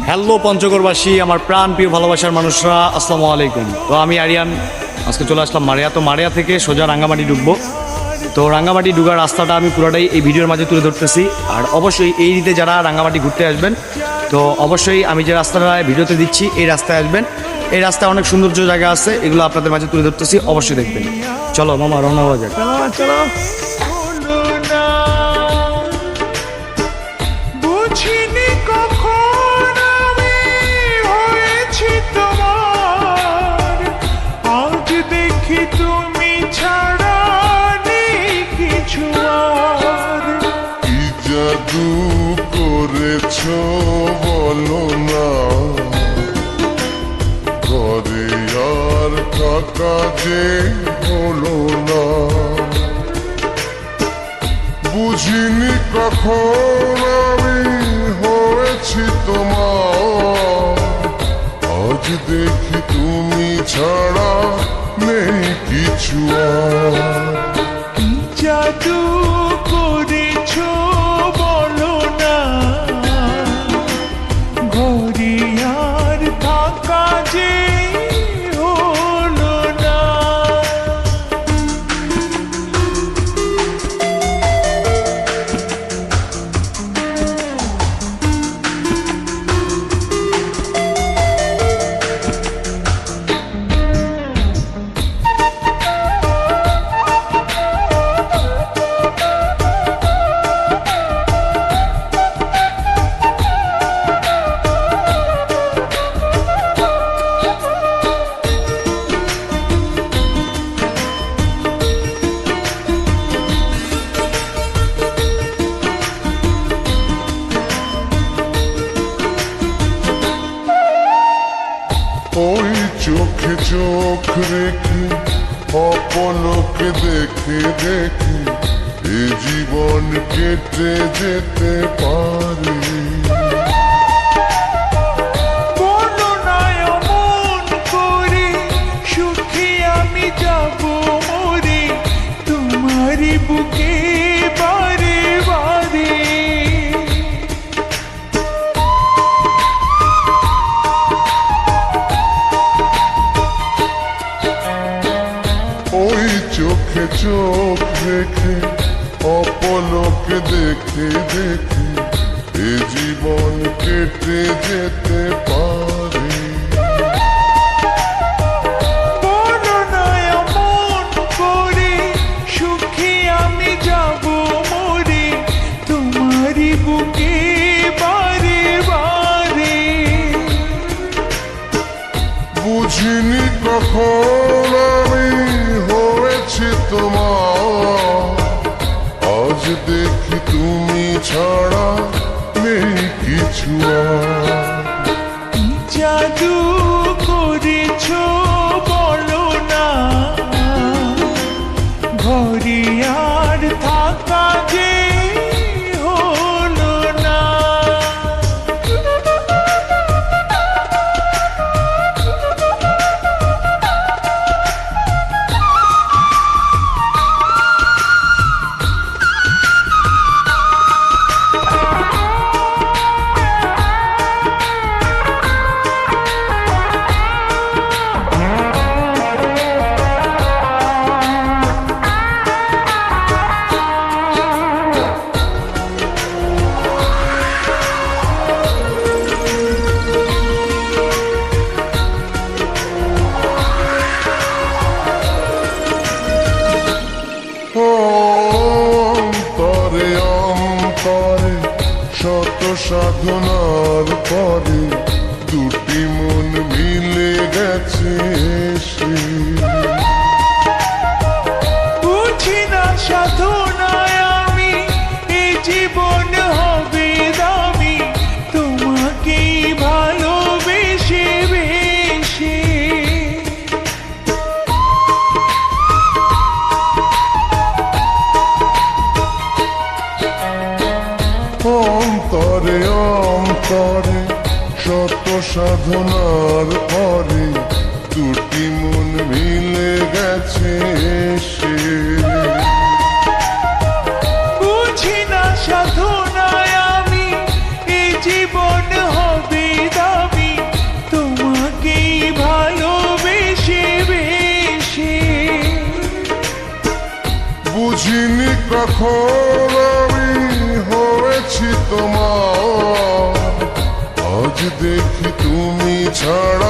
Hello পঞ্চগড়বাসী, আমার প্রাণ প্রিয় ভালোবাসার মানুষরা, আসসালামু আলাইকুম। তো আমি আরিয়ান আজকে চলে আসলাম মারিয়া। তো মারিয়া থেকে সোজা রাঙ্গামাটি ঢুকবো। তো রাঙ্গামাটি ঢুকার রাস্তাটা আমি পুরোটাই এই ভিডিওর মাঝে তুলে ধরতেছি। আর অবশ্যই এই ঈদে যারা রাঙ্গামাটি ঘুরতে আসবেন, তো অবশ্যই আমি যে রাস্তাটা ভিডিওতে দিচ্ছি এই রাস্তায় আসবেন। এই রাস্তায় অনেক সৌন্দর্য জায়গা আছে, এগুলো আপনাদের মাঝে তুলে ধরতেছি, অবশ্যই দেখবেন। চলো মামা, রওনা হওয়া যাক। চলো। জাদু করেছ বলো না, ঘরে আর থাকা যে হলো না। বুঝিনি কখন আমি হয়েছি তোমার, আজ দেখি তুমি ছাড়া নেই কিছু আর। জাদু করেছ বলো না, ঘরে আর থাকা যে হলো না। ওই চোখে চোখ রেখে অপলকে দেখে দেখে এ জীবন কেটে যেতে পারে। বলো না অমন করে, সুখে আমি যাব মরে তোমারই বুকে বারে বারে। ওই চোখে চোখ রেখে অপলকে দেখে দেখে এ জীবন কেটে যেতে পারে। বলো না অমন করে, সুখে আমি যাব মরে তোমারই বুকে বারে বারে। বুঝিনি কখন আমি হয়েছি তোমার, আজ দেখি তুমি ছাড়া নেই কিছু আর। জাদু করেছ বলো না, ঘরে আর থাকা যে হলো না। অন্তরে অন্তরে শত সাধনার পরে দুটি মন মিলে গেছে এসে। বুঝি না সাধনায় আমি এই জীবন হবে দামি, তোমাকেই ভালোবেসে বেশি। অন্তরে অন্তরে শত সাধনার পরে দুটি মন মিলে গেছে এসে। বুঝি না সাধনায় আমি এই জীবন হবে কখন আমি হয়েছি তোমার, আজ দেখি তুমি ছাড়া